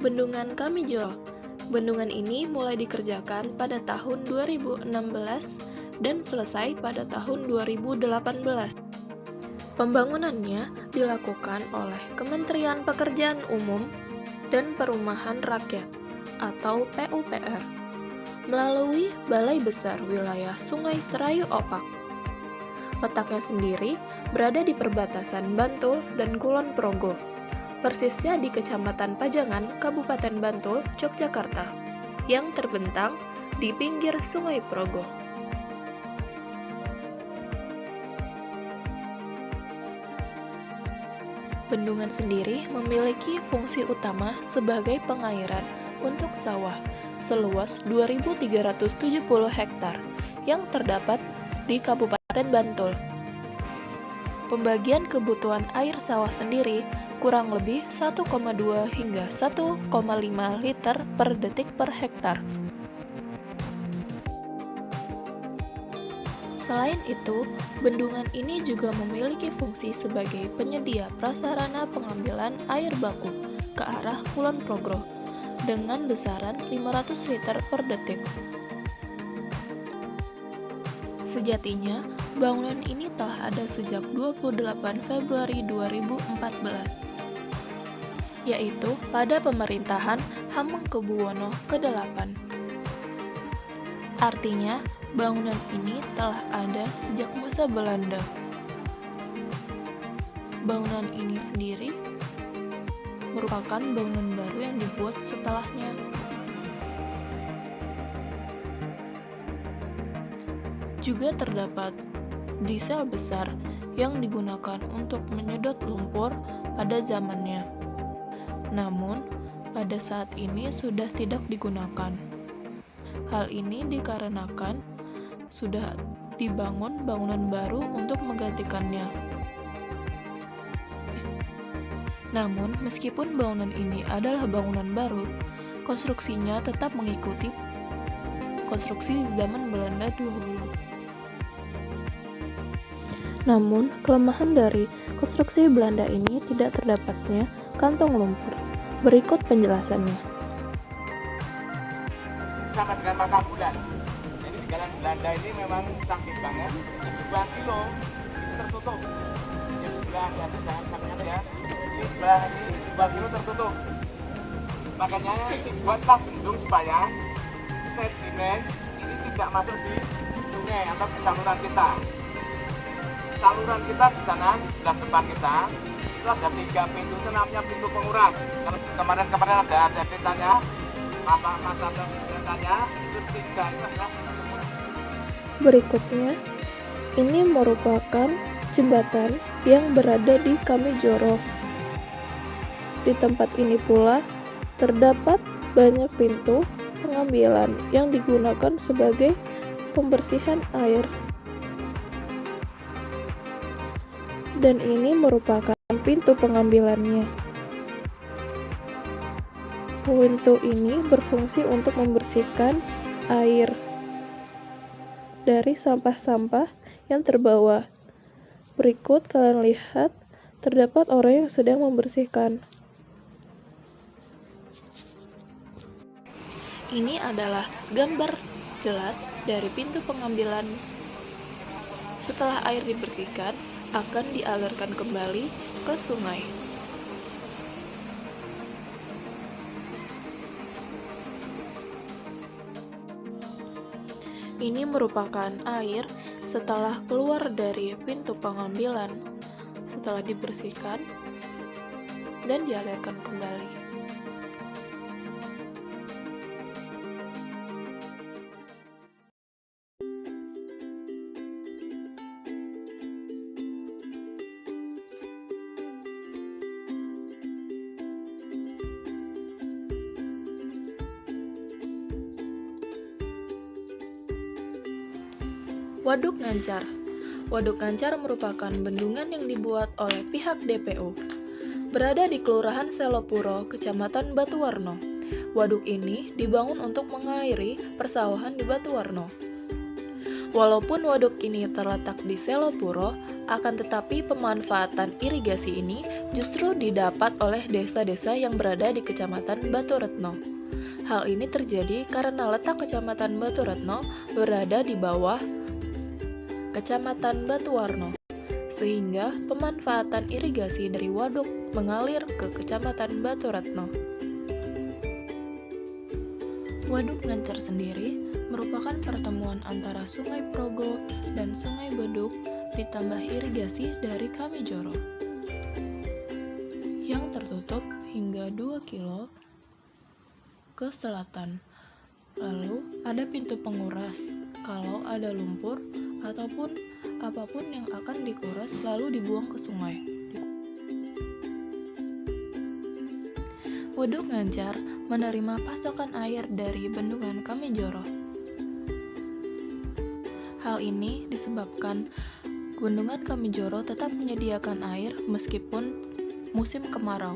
Bendungan Kamijoro. Bendungan ini mulai dikerjakan pada tahun 2016 dan selesai pada tahun 2018. Pembangunannya dilakukan oleh Kementerian Pekerjaan Umum dan Perumahan Rakyat atau PUPR melalui Balai Besar Wilayah Sungai Serayu Opak. Letaknya sendiri berada di perbatasan Bantul dan Kulon Progo, persisnya di Kecamatan Pajangan, Kabupaten Bantul, Yogyakarta, yang terbentang di pinggir Sungai Progo. Bendungan sendiri memiliki fungsi utama sebagai pengairan untuk sawah seluas 2.370 hektar yang terdapat di Kabupaten Bantul. Pembagian kebutuhan air sawah sendiri kurang lebih 1,2 hingga 1,5 liter per detik per hektar. Selain itu, bendungan ini juga memiliki fungsi sebagai penyedia prasarana pengambilan air baku ke arah Kulon Progo dengan besaran 500 liter per detik. Sejatinya, bangunan ini telah ada sejak 28 Februari 2014, yaitu pada pemerintahan Hamengkubuwono ke-8. Artinya, bangunan ini telah ada sejak masa Belanda. Bangunan ini sendiri merupakan bangunan baru yang dibuat setelahnya. Juga terdapat diesel besar yang digunakan untuk menyedot lumpur pada zamannya. Namun, pada saat ini sudah tidak digunakan. Hal ini dikarenakan sudah dibangun bangunan baru untuk menggantikannya. Namun, meskipun bangunan ini adalah bangunan baru, konstruksinya tetap mengikuti konstruksi zaman Belanda dahulu. Namun, kelemahan dari konstruksi Belanda ini tidak terdapatnya kantong lumpur. Berikut penjelasannya. Sama dengan mata bulan. Jadi di jalan Belanda ini memang sakit banget. 2 kilo itu tertutup. Yang sebelah hati jangan sampai ya. Ini sebelah ini 2 kilo tertutup. Makanya dibuatlah bendung supaya sedimen ini tidak masuk di sungai atau di saluran kita. Saluran kita di sana sebelah depan kita itu ada 3 pintu, itu namanya pintu penguras. Kalau kemarin ada ceritanya, masa ceritanya itu 3 itu adalah pintu penguras. Berikutnya, ini merupakan jembatan yang berada di Kamijoro. Di tempat ini pula terdapat banyak pintu pengambilan yang digunakan sebagai pembersihan air. Dan ini merupakan pintu pengambilannya. Pintu ini berfungsi untuk membersihkan air dari sampah-sampah yang terbawa. Berikut kalian lihat, terdapat orang yang sedang membersihkan. Ini adalah gambar jelas dari pintu pengambilan. Setelah air dibersihkan, akan dialirkan kembali ke sungai. Ini merupakan air setelah keluar dari pintu pengambilan, setelah dibersihkan dan dialirkan kembali. Waduk Ngancar. Waduk Ngancar merupakan bendungan yang dibuat oleh pihak DPU. Berada di Kelurahan Selopuro, Kecamatan Batuwarno. Waduk ini dibangun untuk mengairi persawahan di Batuwarno. Walaupun waduk ini terletak di Selopuro, akan tetapi pemanfaatan irigasi ini justru didapat oleh desa-desa yang berada di Kecamatan Baturetno. Hal ini terjadi karena letak Kecamatan Baturetno berada di bawah Kecamatan Batuwarno, sehingga pemanfaatan irigasi dari waduk mengalir ke Kecamatan Baturetno. Waduk Ngancar sendiri merupakan pertemuan antara Sungai Progo dan Sungai Beduk ditambah irigasi dari Kamijoro yang tertutup hingga 2 kilo ke selatan. Lalu ada pintu penguras kalau ada lumpur ataupun apapun yang akan dikuras lalu dibuang ke sungai. Waduk Ngancar menerima pasokan air dari bendungan Kamijoro. Hal ini disebabkan bendungan Kamijoro tetap menyediakan air meskipun musim kemarau.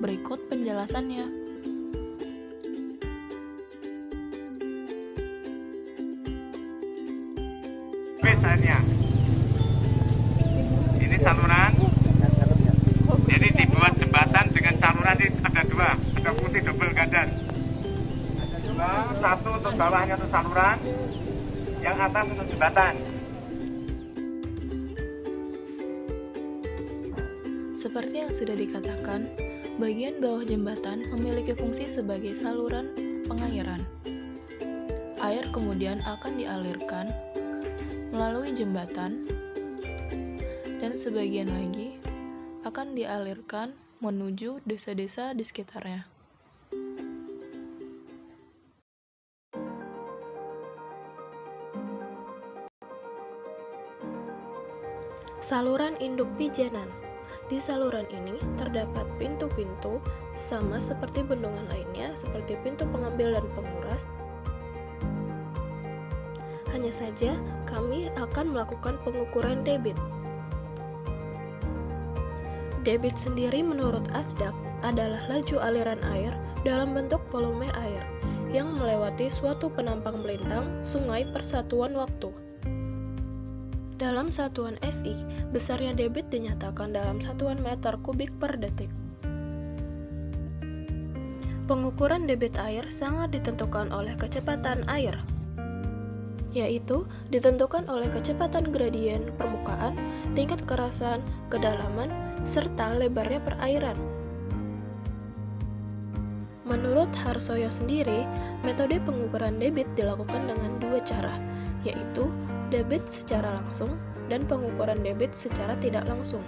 Berikut penjelasannya. Airnya. Ini saluran. Jadi dibuat jembatan dengan saluran ini ada dua, ada fungsi double gadan. Ada dua, satu untuk bawahnya untuk saluran, yang atas untuk jembatan. Seperti yang sudah dikatakan, bagian bawah jembatan memiliki fungsi sebagai saluran pengairan. Air kemudian akan dialirkan melalui jembatan dan sebagian lagi akan dialirkan menuju desa-desa di sekitarnya. Saluran induk Pijenan. Di saluran ini terdapat pintu-pintu sama seperti bendungan lainnya seperti pintu pengambil dan penguras. Hanya saja kami akan melakukan pengukuran debit. Debit sendiri menurut Asdak adalah laju aliran air dalam bentuk volume air yang melewati suatu penampang melintang sungai per satuan waktu. Dalam satuan SI, besarnya debit dinyatakan dalam satuan meter kubik per detik. Pengukuran debit air sangat ditentukan oleh kecepatan air, yaitu ditentukan oleh kecepatan gradien permukaan, tingkat kerasan, kedalaman, serta lebarnya perairan. Menurut Harsoyo sendiri, metode pengukuran debit dilakukan dengan dua cara, yaitu debit secara langsung dan pengukuran debit secara tidak langsung,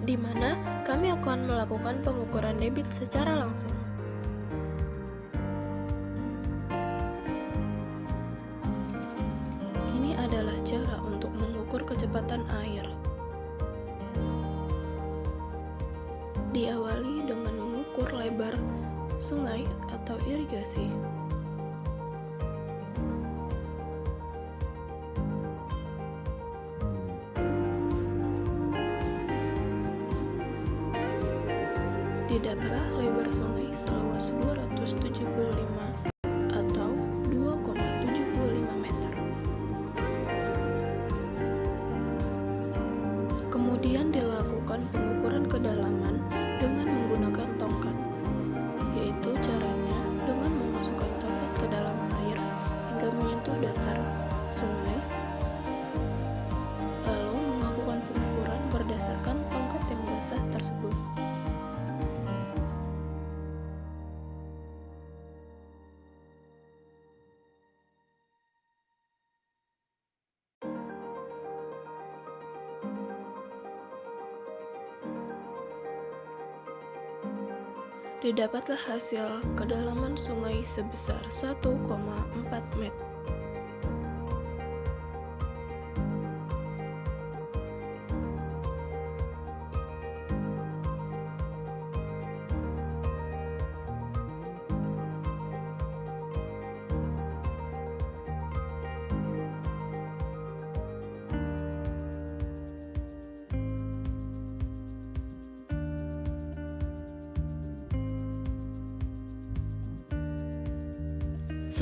di mana kami akan melakukan pengukuran debit secara langsung. Ini adalah cara untuk mengukur kecepatan air. Diawali dengan mengukur lebar sungai atau irigasi. Didapatlah lebar sungai seluas 275 atau 2,75 meter. Kemudian dilakukan pengukuran kedalaman dengan menggunakan tongkat, yaitu caranya dengan memasukkan tongkat ke dalam air hingga menyentuh dasar sungai, lalu melakukan pengukuran berdasarkan tongkat yang basah tersebut. Didapatlah hasil kedalaman sungai sebesar 1,4 meter.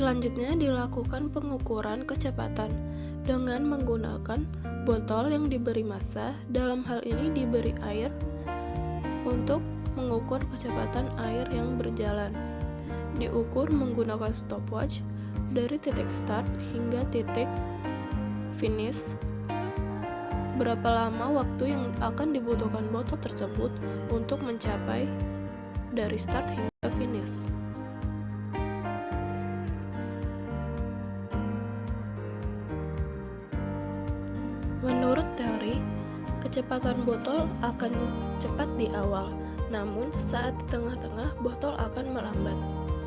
Selanjutnya dilakukan pengukuran kecepatan dengan menggunakan botol yang diberi massa, dalam hal ini diberi air, untuk mengukur kecepatan air yang berjalan. Diukur menggunakan stopwatch dari titik start hingga titik finish. Berapa lama waktu yang akan dibutuhkan botol tersebut untuk mencapai dari start hingga finish. Menurut teori, kecepatan botol akan cepat di awal, namun saat di tengah-tengah botol akan melambat.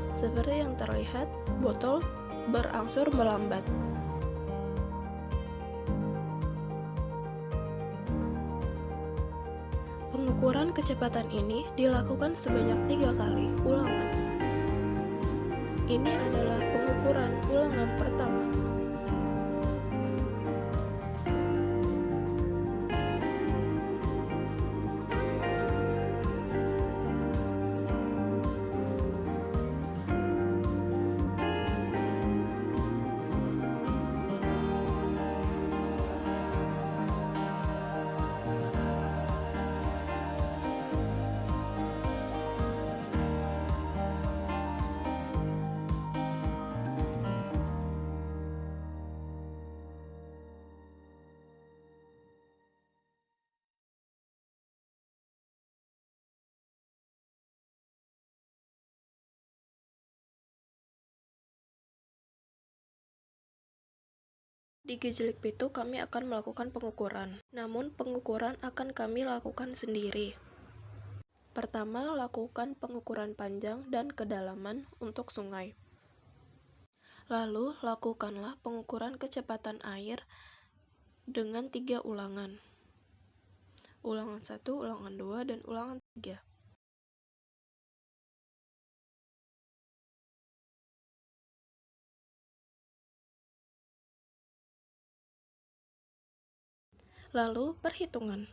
Seperti yang terlihat, botol berangsur melambat. Pengukuran kecepatan ini dilakukan sebanyak 3 kali ulangan. Ini adalah pengukuran ulangan pertama. Di Gejelik Pitu kami akan melakukan pengukuran, namun pengukuran akan kami lakukan sendiri. Pertama, lakukan pengukuran panjang dan kedalaman untuk sungai. Lalu, lakukanlah pengukuran kecepatan air dengan 3 ulangan. Ulangan 1, ulangan 2, dan ulangan 3. Lalu, perhitungan.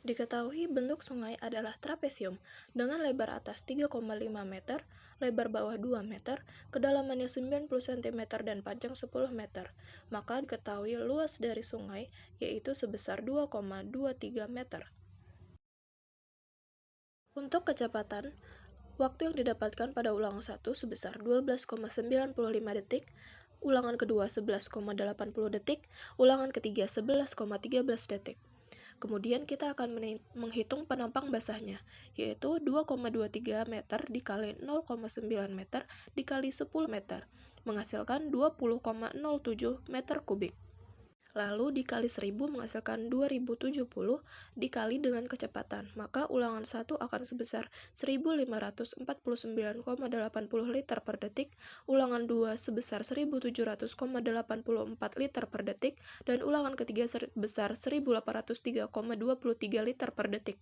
Diketahui bentuk sungai adalah trapesium dengan lebar atas 3,5 meter, lebar bawah 2 meter, kedalamannya 90 cm dan panjang 10 meter. Maka diketahui luas dari sungai yaitu sebesar 2,23 meter. Untuk kecepatan, waktu yang didapatkan pada ulangan 1 sebesar 12,95 detik, ulangan kedua 11,80 detik, ulangan ketiga 11,13 detik. Kemudian kita akan menghitung penampang basahnya, yaitu 2,23 meter dikali 0,9 meter dikali 10 meter, menghasilkan 20,07 meter kubik. Lalu dikali 1000 menghasilkan 2070 dikali dengan kecepatan, maka ulangan 1 akan sebesar 1549,80 liter per detik, ulangan 2 sebesar 1700,84 liter per detik, dan ulangan ketiga sebesar 1803,23 liter per detik.